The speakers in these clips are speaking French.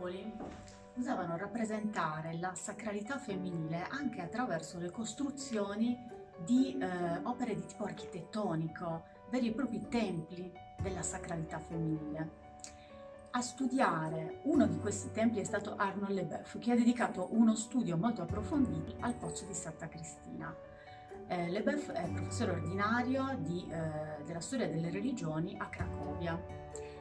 secoli usavano rappresentare la sacralità femminile anche attraverso le costruzioni di opere di tipo architettonico, veri e propri templi della sacralità femminile. A studiare uno di questi templi è stato Arnold Leboeuf, che ha dedicato uno studio molto approfondito al pozzo di Santa Cristina. Leboeuf è professore ordinario della storia delle religioni a Cracovia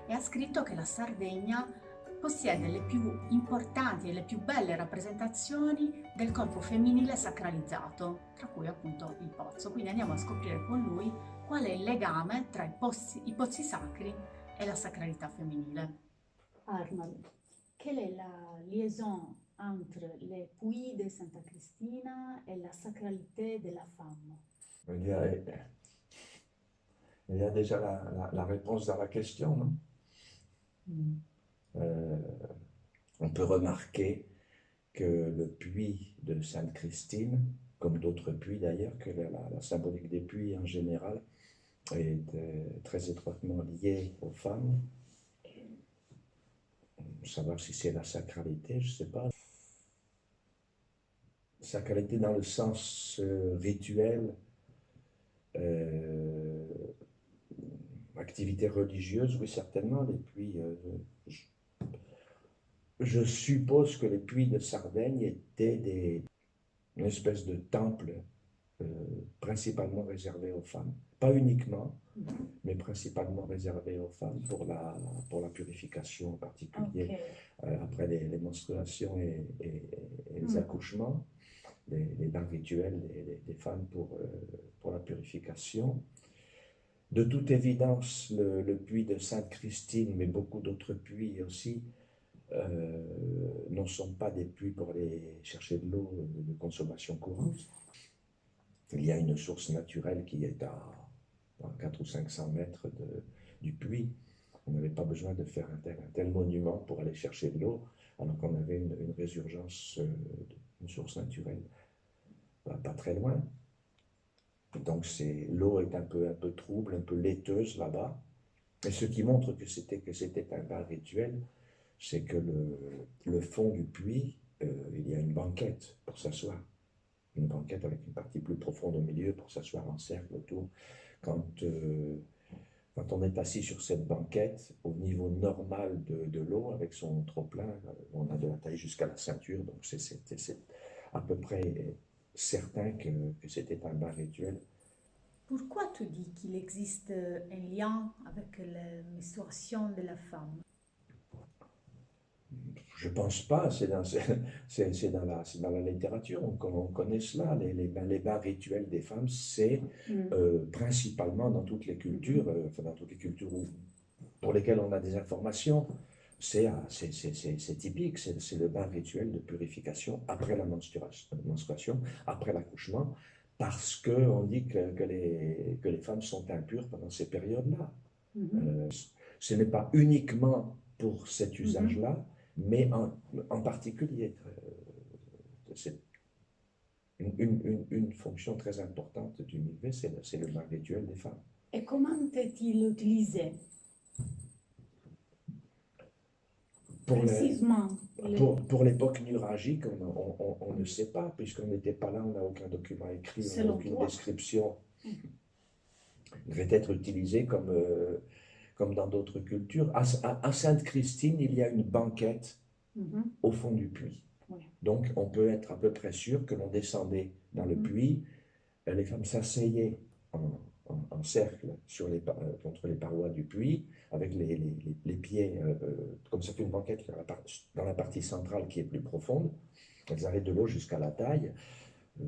e ha scritto che la Sardegna possiede le più importanti e le più belle rappresentazioni del corpo femminile sacralizzato, tra cui appunto il pozzo. Quindi andiamo a scoprire con lui qual è il legame tra i pozzi sacri e la sacralità femminile. Arnold, quelle est la liaison entre les puits de Santa Cristina et la sacralité de la femme? Il y a, il y a déjà la réponse dans la question, non? Euh, on peut remarquer que le puits de Sainte-Christine, comme d'autres puits d'ailleurs, que la symbolique des puits en général est très étroitement liée aux femmes. Savoir si c'est la sacralité, je ne sais pas. Sacralité dans le sens rituel, activité religieuse, oui certainement, les puits. Je suppose que les puits de Sardaigne étaient une espèce de temple principalement réservé aux femmes. Pas uniquement, mais principalement réservé aux femmes pour la purification en particulier, après les menstruations et les accouchements, les bains rituels des femmes pour la purification. De toute évidence, le puits de Sainte-Christine, mais beaucoup d'autres puits aussi, ne sont pas des puits pour aller chercher de l'eau de consommation courante. Il y a une source naturelle qui est à 400 ou 500 mètres du puits. On n'avait pas besoin de faire un tel monument pour aller chercher de l'eau, alors qu'on avait une résurgence d'une source naturelle pas très loin. Donc l'eau est un peu trouble, un peu laiteuse là-bas. Et ce qui montre que c'était un bain rituel, c'est que le fond du puits, il y a une banquette pour s'asseoir. Une banquette avec une partie plus profonde au milieu pour s'asseoir en cercle autour. Quand on est assis sur cette banquette, au niveau normal de l'eau, avec son trop-plein, on a de la taille jusqu'à la ceinture, donc c'est à peu près certain que c'était un bain rituel. Pourquoi tu dis qu'il existe un lien avec la menstruation de la femme? Je ne pense pas, c'est dans la littérature, on connaît cela, les bains rituels des femmes, c'est principalement dans toutes les cultures, dans toutes les cultures pour lesquelles on a des informations, c'est typique, c'est le bain rituel de purification après la menstruation, après l'accouchement, parce qu'on dit que les femmes sont impures pendant ces périodes-là. Ce n'est pas uniquement pour cet usage-là, mais en particulier, c'est une fonction très importante du mikvé, c'est le bain rituel des femmes. Et comment est-il utilisé? Précisément. Pour l'époque nuragique, on ne sait pas, puisqu'on n'était pas là, on n'a aucun document écrit, on n'a aucune description. Il devait être utilisé comme dans d'autres cultures. À Sainte-Christine, il y a une banquette au fond du puits. Donc, on peut être à peu près sûr que l'on descendait dans le puits, les femmes s'asseyaient en cercle contre les parois du puits, avec les pieds, comme ça fait une banquette dans la partie centrale qui est plus profonde. Elles avaient de l'eau jusqu'à la taille.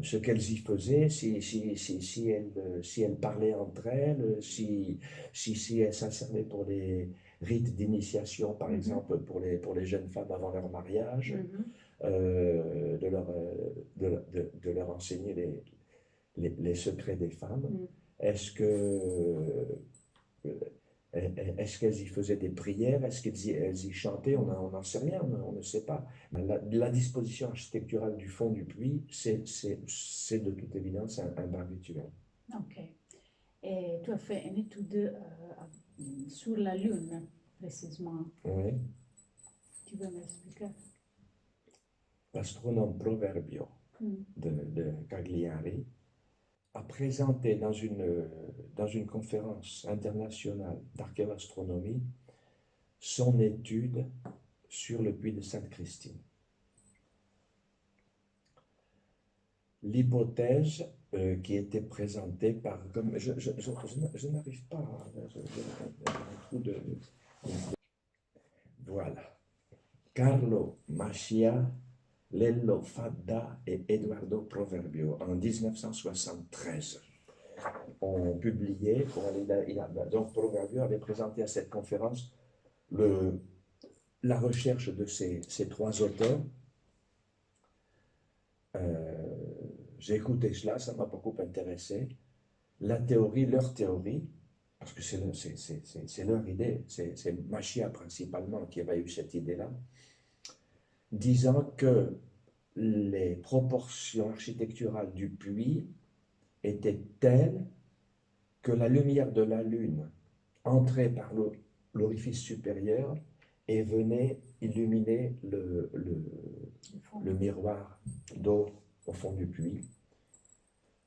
Ce qu'elles y faisaient, si elles parlaient entre elles, si elles s'inservaient pour les rites d'initiation, par exemple, pour les jeunes femmes avant leur mariage, de leur enseigner les secrets des femmes. Est-ce qu'elles y faisaient des prières? Est-ce qu'elles y chantaient? On n'en sait rien, on ne sait pas. La disposition architecturale du fond du puits, c'est de toute évidence un bain rituel. Ok. Et tu as fait une étude sur la Lune, précisément. Oui. Tu veux m'expliquer? L'astronome Proverbio de Cagliari a présenté dans une conférence internationale d'archéoastronomie son étude sur le puits de Sainte-Christine. L'hypothèse qui était présentée par... je n'arrive pas... Voilà. Carlo Macchia, Lello Fadda et Eduardo Proverbio en 1973 ont publié, donc Proverbio avait présenté à cette conférence la recherche de ces trois auteurs. J'ai écouté cela, ça m'a beaucoup intéressé. Leur théorie, parce que c'est leur idée, c'est Macchia principalement qui avait eu cette idée-là, disant que les proportions architecturales du puits étaient telles que la lumière de la Lune entrait par l'orifice supérieur et venait illuminer le miroir d'eau au fond du puits,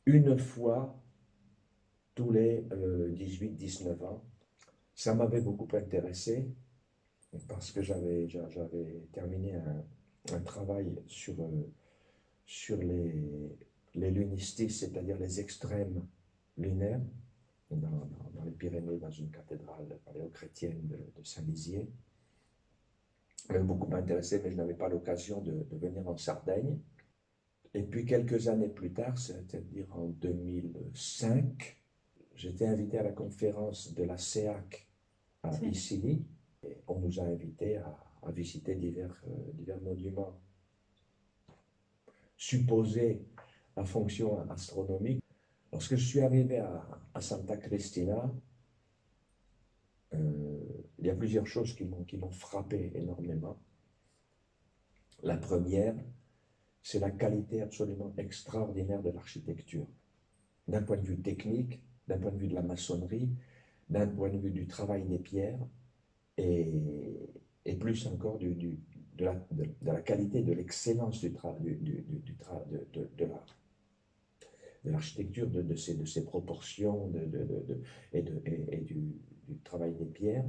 une fois tous les 18-19 ans. Ça m'avait beaucoup intéressé parce que j'avais terminé un travail sur les lunistices, c'est-à-dire les extrêmes lunaires, dans les Pyrénées, dans une cathédrale paléochrétienne de Saint-Lizier. Ça m'avait beaucoup intéressé, mais je n'avais pas l'occasion de venir en Sardaigne. Et puis quelques années plus tard, c'est-à-dire en 2005, j'étais invité à la conférence de la SEAC à Issylie. Et on nous a invités à visiter divers monuments supposés à fonction astronomique. Lorsque je suis arrivé à Santa Cristina, il y a plusieurs choses qui m'ont frappé énormément. La première, c'est la qualité absolument extraordinaire de l'architecture. D'un point de vue technique, d'un point de vue de la maçonnerie, d'un point de vue du travail des pierres, et plus encore de la qualité, de l'excellence de l'architecture, de ses proportions et du travail des pierres.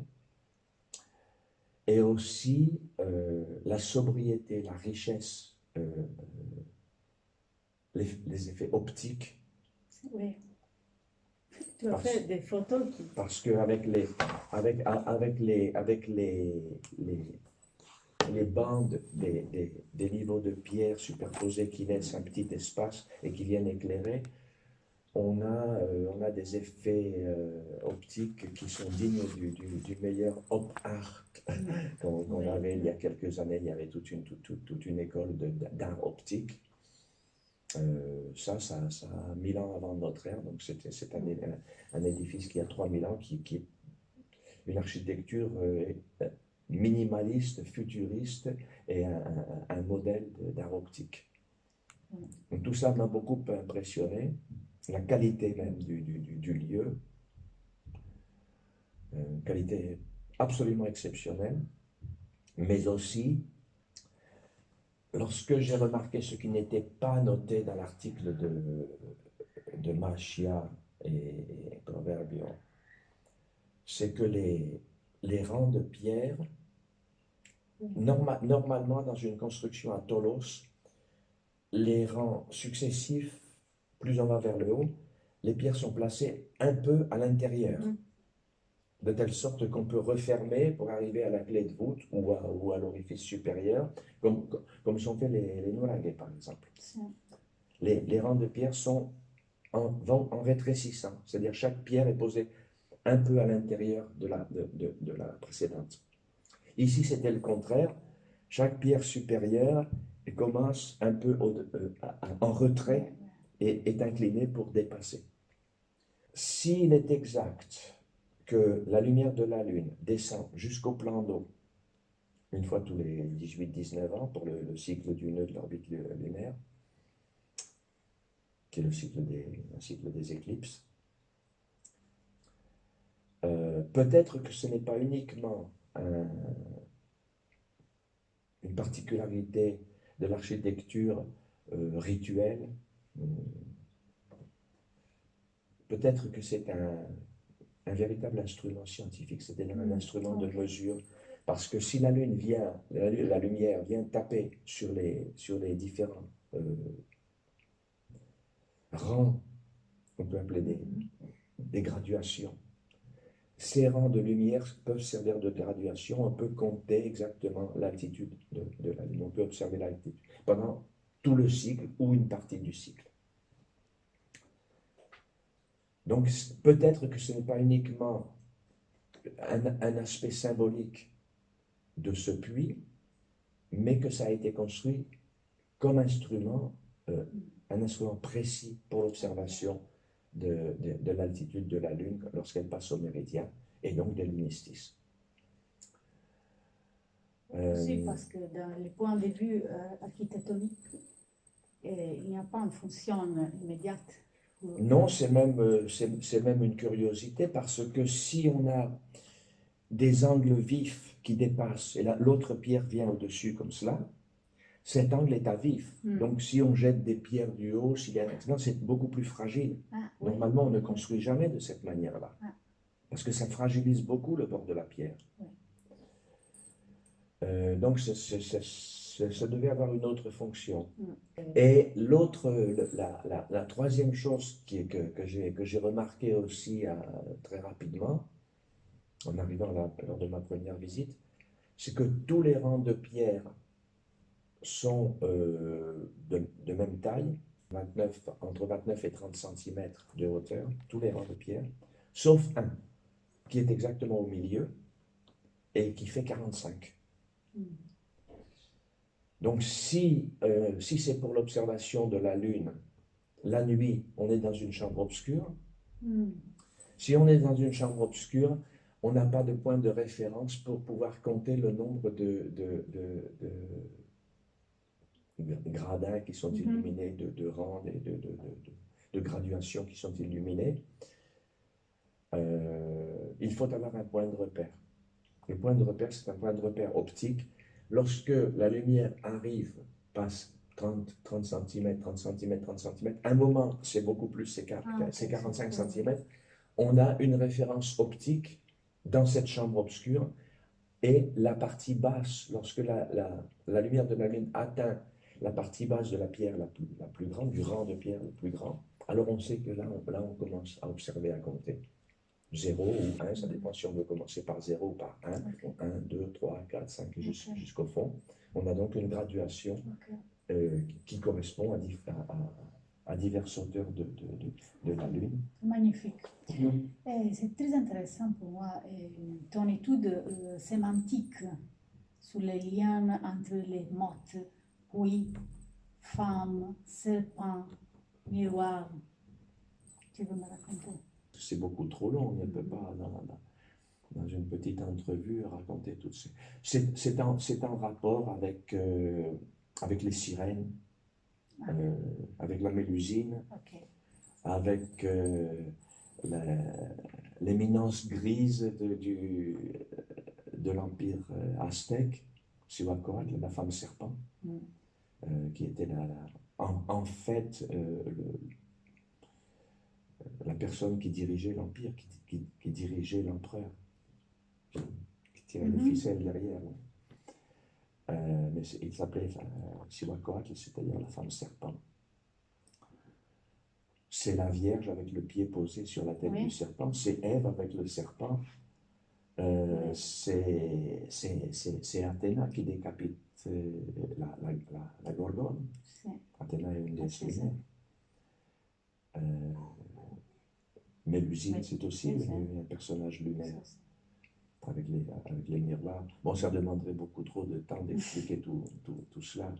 Et aussi la sobriété, la richesse, les effets optiques. Oui. Tu as fait des photos qui... Parce qu'avec les bandes des niveaux de pierre superposés qui laissent un petit espace et qui viennent éclairer, on a des effets optiques qui sont dignes du meilleur op art qu'on avait il y a quelques années. Il y avait toute une école d'art optique. Ça a 1000 ans avant notre ère, donc c'est un édifice qui a 3000 ans, qui est une architecture minimaliste, futuriste et un modèle d'art optique. Donc tout ça m'a beaucoup impressionné, la qualité même du lieu, une qualité absolument exceptionnelle, mais aussi, lorsque j'ai remarqué ce qui n'était pas noté dans l'article de Macchia et Proverbio, c'est que les rangs de pierre, normalement dans une construction à Tolos, les rangs successifs, plus on va vers le haut, les pierres sont placées un peu à l'intérieur, de telle sorte qu'on peut refermer pour arriver à la clé de voûte ou à l'orifice supérieur, comme sont fait les nuraghes par exemple. Les rangs de pierre vont en rétrécissant, c'est-à-dire chaque pierre est posée un peu à l'intérieur de la précédente. Ici, c'était le contraire. Chaque pierre supérieure commence un peu en retrait et est inclinée pour dépasser. S'il est exact que la lumière de la Lune descend jusqu'au plan d'eau, une fois tous les 18-19 ans, pour le cycle du nœud de l'orbite lunaire, qui est un cycle des éclipses, peut-être que ce n'est pas uniquement une particularité de l'architecture rituelle. Peut-être que c'est un véritable instrument scientifique, c'est-à-dire un instrument de mesure, parce que si la Lune vient, la lumière vient taper sur les différents rangs, on peut appeler des graduations, ces rangs de lumière peuvent servir de graduation, on peut compter exactement l'altitude de la Lune, on peut observer l'altitude pendant tout le cycle ou une partie du cycle. Donc peut-être que ce n'est pas uniquement un aspect symbolique de ce puits, mais que ça a été construit comme instrument, un instrument précis pour l'observation de l'altitude de la Lune lorsqu'elle passe au méridien, et donc des lumistices. Sì, parce que dans le point de vue architectonique, il n'y a pas une fonction immédiate. Non, c'est même une curiosité, parce que si on a des angles vifs qui dépassent, et l'autre pierre vient au-dessus comme cela, cet angle est à vif. Donc si on jette des pierres du haut, s'il y a un accident, c'est beaucoup plus fragile. Normalement, on ne construit jamais de cette manière-là, parce que ça fragilise beaucoup le bord de la pierre. Donc ça devait avoir une autre fonction. Et la troisième chose que j'ai remarqué aussi très rapidement, en arrivant lors de ma première visite, c'est que tous les rangs de pierre sont de même taille, entre 29 et 30 cm de hauteur, tous les rangs de pierre, sauf un, qui est exactement au milieu et qui fait 45. Donc si c'est pour l'observation de la Lune, la nuit, on est dans une chambre obscure. Si on est dans une chambre obscure, on n'a pas de point de référence pour pouvoir compter le nombre de gradins qui sont illuminés, de rangs, de graduations qui sont illuminées. Il faut avoir un point de repère. Le point de repère, c'est un point de repère optique. Lorsque la lumière arrive, passe 30 cm, 30 cm, 30 cm, un moment, c'est beaucoup plus, c'est 45 cm, on a une référence optique dans cette chambre obscure, et la partie basse, lorsque la lumière de la Lune atteint la partie basse de la pierre la plus grande, du rang de pierre le plus grand, alors on sait que là on commence à observer, à compter. 0 ou 1, ça dépend si on veut commencer par 0 ou par 1, 1, 2, 3, 4, 5, jusqu'au fond. On a donc une graduation qui correspond à diverses hauteurs de la Lune. Magnifique. C'est très intéressant pour moi ton étude sémantique sur les liens entre les mots, puits, femme, serpent, miroir. Tu veux me raconter? C'est beaucoup trop long, on ne peut pas, dans une petite entrevue, raconter tout ça. C'est en rapport avec les sirènes, avec la Mélusine, avec l'éminence grise de l'empire aztèque, Cihuacoatl, la femme serpent, qui était en fait la personne qui dirigeait l'empire, qui dirigeait l'empereur, qui tirait les ficelles derrière. Mais il s'appelait Cihuacoatl, c'est-à-dire la femme serpent. C'est la Vierge avec le pied posé sur la tête du serpent, c'est Ève avec le serpent, c'est Athéna qui décapite la Gorgone. Athéna est une déesse lunaire. Mélusine, c'est aussi un personnage lunaire, avec les miroirs. Bon, ça demanderait beaucoup trop de temps d'expliquer tout cela.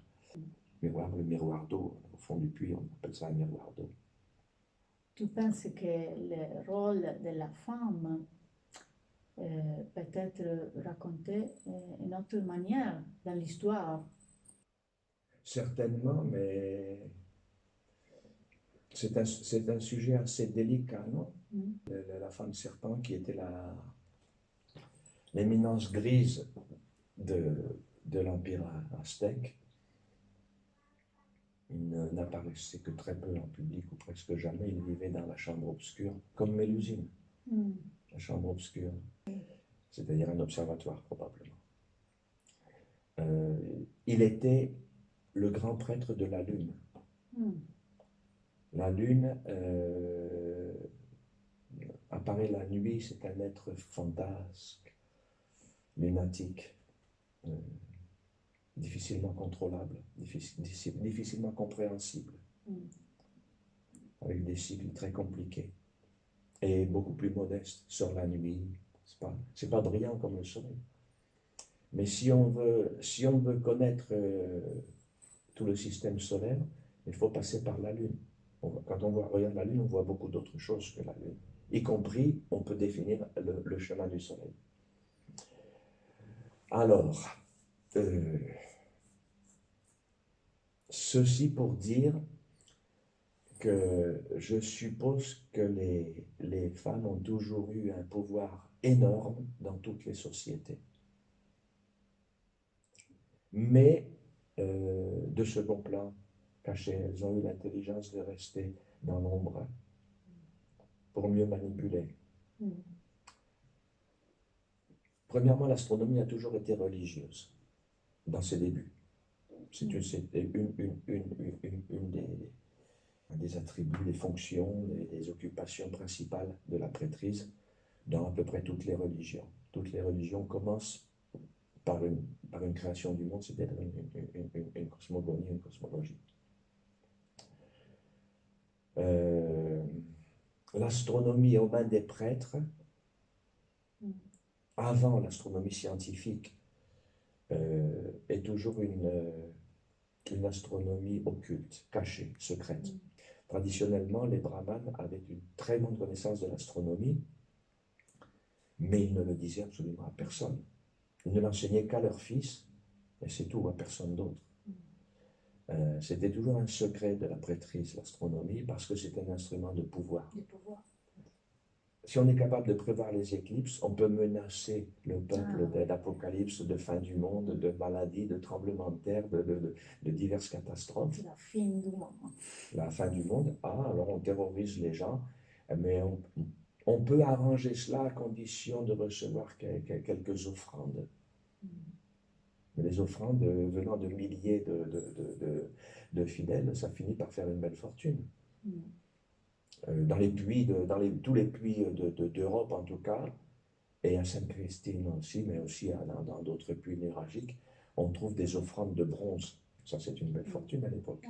Le miroir d'eau, au fond du puits, on appelle ça un miroir d'eau. Tu penses que le rôle de la femme peut être raconté d'une autre manière dans l'histoire? Certainement, mais c'est un sujet assez délicat, non? La femme serpent qui était l'éminence grise de l'Empire aztèque. Il n'apparaissait que très peu en public ou presque jamais. Il vivait dans la chambre obscure, comme Mélusine, la chambre obscure, c'est-à-dire un observatoire probablement. Il était le grand prêtre de la Lune. La Lune apparaît la nuit, c'est un être fantasque, lunatique, difficilement contrôlable, difficilement compréhensible, avec des cycles très compliqués et beaucoup plus modeste sur la nuit. C'est pas brillant comme le soleil. Mais si on veut connaître tout le système solaire, il faut passer par la Lune. Quand on regarde la Lune, on voit beaucoup d'autres choses que la Lune. Y compris, on peut définir le chemin du Soleil. Alors, ceci pour dire que je suppose que les femmes ont toujours eu un pouvoir énorme dans toutes les sociétés. Mais de second plan, cachées, elles ont eu l'intelligence de rester dans l'ombre pour mieux manipuler. Premièrement, l'astronomie a toujours été religieuse dans ses débuts. C'était une des attributs, des fonctions, des occupations principales de la prêtrise dans à peu près toutes les religions. Toutes les religions commencent par une création du monde, c'est-à-dire une cosmogonie, une cosmologie. L'astronomie aux mains des prêtres, avant l'astronomie scientifique, est toujours une astronomie occulte, cachée, secrète. Traditionnellement, les brahmanes avaient une très bonne connaissance de l'astronomie, mais ils ne le disaient absolument à personne. Ils ne l'enseignaient qu'à leur fils, et c'est tout, à personne d'autre. C'était toujours un secret de la prêtrise, l'astronomie, parce que c'est un instrument de pouvoir. Si on est capable de prévoir les éclipses, on peut menacer le peuple d'apocalypse, de fin du monde, de maladies, de tremblements de terre, de diverses catastrophes. La fin du monde. La fin du monde. Alors on terrorise les gens, mais on peut arranger cela à condition de recevoir quelques offrandes. Mais les offrandes venant de milliers de fidèles, ça finit par faire une belle fortune. Dans tous les puits d'Europe en tout cas, et à Sainte-Christine aussi, mais aussi dans d'autres puits névralgiques, on trouve des offrandes de bronze. Ça, c'est une belle fortune à l'époque.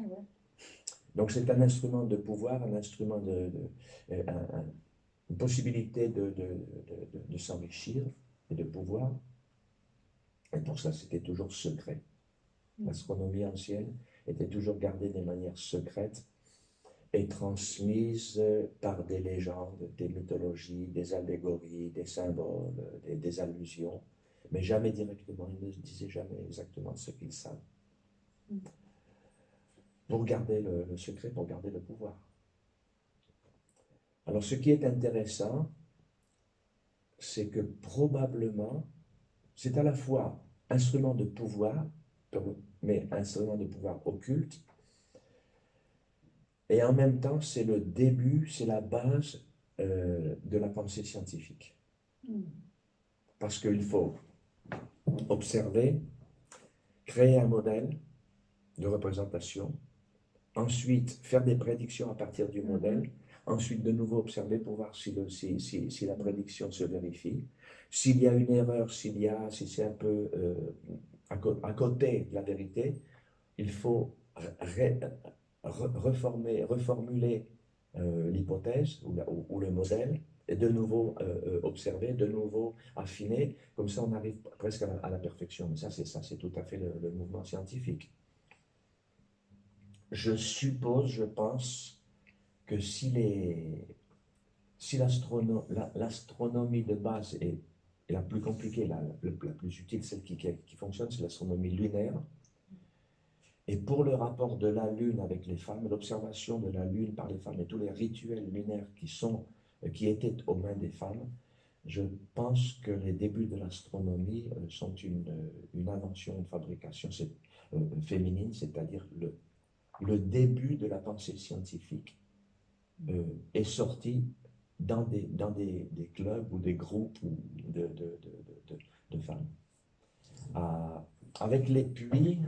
Donc c'est un instrument de pouvoir, un instrument une possibilité de s'enrichir et de pouvoir. Et pour ça, c'était toujours secret. L'astronomie ancienne était toujours gardée de manière secrète et transmise par des légendes, des mythologies, des allégories, des symboles, des allusions, mais jamais directement. Ils ne disaient jamais exactement ce qu'ils savent. Pour garder le secret, pour garder le pouvoir. Alors, ce qui est intéressant, c'est que probablement, c'est à la fois instrument de pouvoir, mais instrument de pouvoir occulte, et en même temps, c'est le début, c'est la base de la pensée scientifique. Parce qu'il faut observer, créer un modèle de représentation, ensuite faire des prédictions à partir du modèle, ensuite de nouveau observer pour voir si la prédiction se vérifie. S'il y a une erreur, si c'est un peu à côté de la vérité, il faut reformuler l'hypothèse ou le modèle, et de nouveau observer, de nouveau affiner, comme ça on arrive presque à la perfection. Mais ça, c'est tout à fait le mouvement scientifique. Je suppose, je pense, que si l'astronomie de base est la plus compliquée, la plus utile, celle qui fonctionne, c'est l'astronomie lunaire. Et pour le rapport de la Lune avec les femmes, l'observation de la Lune par les femmes et tous les rituels lunaires qui étaient aux mains des femmes, Je pense que les débuts de l'astronomie sont une invention, une fabrication féminine, c'est-à-dire le début de la pensée scientifique est sorti dans des clubs ou des groupes de femmes. Avec les puits,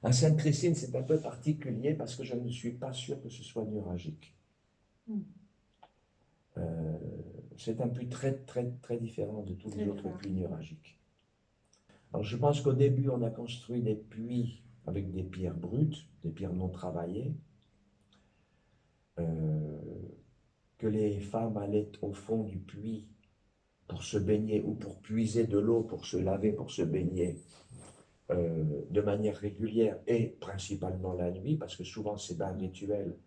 à Sainte-Christine, c'est un peu particulier parce que je ne suis pas sûr que ce soit nuragique. C'est un puits très, très, très différent de tous les autres puits nuragiques. Alors, je pense qu'au début, on a construit des puits avec des pierres brutes, des pierres non travaillées, que les femmes allaient au fond du puits pour se baigner ou pour puiser de l'eau, pour se laver, pour se baigner de manière régulière et principalement la nuit, parce que souvent c'est bains rituels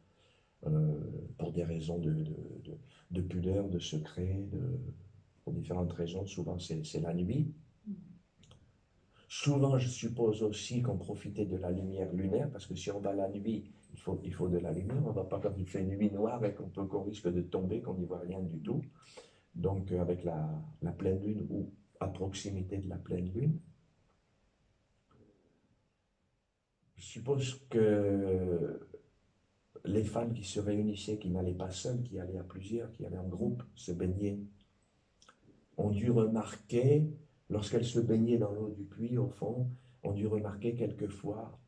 pour des raisons de pudeur, de secret, pour différentes raisons, souvent c'est la nuit. Souvent, je suppose aussi qu'on profitait de la lumière lunaire, parce que si on va la nuit, il faut de la lumière. On ne va pas quand il fait nuit noire et qu'on risque de tomber, qu'on n'y voit rien du tout. Donc, avec la pleine lune ou à proximité de la pleine lune. Je suppose que les femmes qui se réunissaient, qui n'allaient pas seules, qui allaient à plusieurs, qui allaient en groupe se baigner, ont dû remarquer, lorsqu'elles se baignaient dans l'eau du puits, au fond, ont dû remarquer quelquefois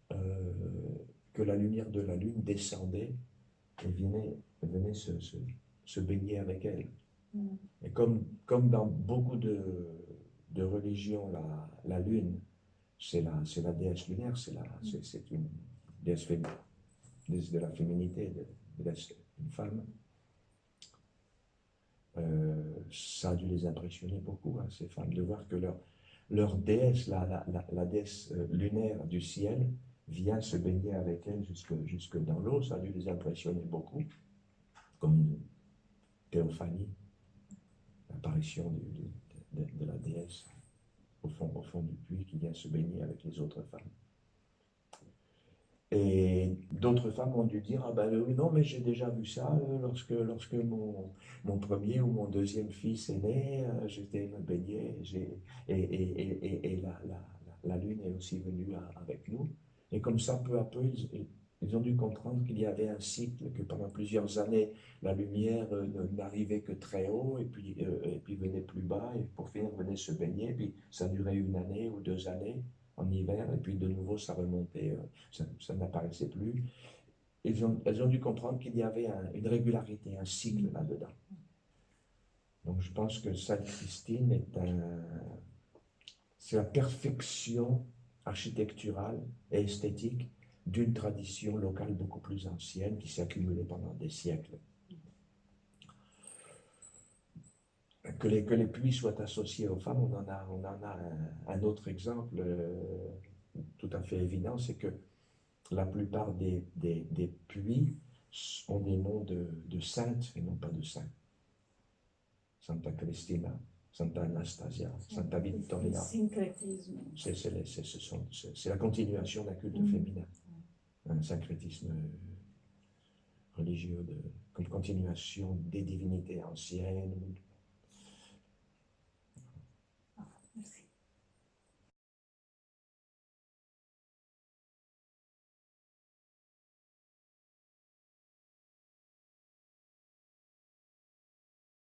que la lumière de la lune descendait et venait se baigner avec elles. Et comme dans beaucoup de religions, la lune, c'est la déesse lunaire, c'est une déesse de la féminité, une femme. Ça a dû les impressionner beaucoup, hein, ces femmes, de voir que leur déesse, la déesse lunaire du ciel, vient se baigner avec elles jusque dans l'eau. Ça a dû les impressionner beaucoup, comme une théophanie, l'apparition de la déesse au fond du puits qui vient se baigner avec les autres femmes. Et d'autres femmes ont dû dire, ah ben non, mais j'ai déjà vu ça lorsque mon premier ou mon deuxième fils est né, j'étais me baigner et la lune est aussi venue avec nous. Et comme ça, peu à peu, ils ont dû comprendre qu'il y avait un cycle, que pendant plusieurs années, la lumière n'arrivait que très haut et puis venait plus bas et pour finir venait se baigner. Et puis ça durait 1 année ou 2 années en hiver, et puis de nouveau ça remontait, ça n'apparaissait plus. Elles ont dû comprendre qu'il y avait une régularité, un cycle là-dedans. Donc je pense que Sainte Christine c'est la perfection architecturale et esthétique d'une tradition locale beaucoup plus ancienne qui s'est accumulée pendant des siècles. Que les puits soient associés aux femmes, on en a un autre exemple tout à fait évident, c'est que la plupart des puits ont des noms de saintes et non pas de saints. Santa Cristina, Santa Anastasia, Santa Vittoria. C'est la continuation d'un culte féminin, un syncrétisme religieux comme continuation des divinités anciennes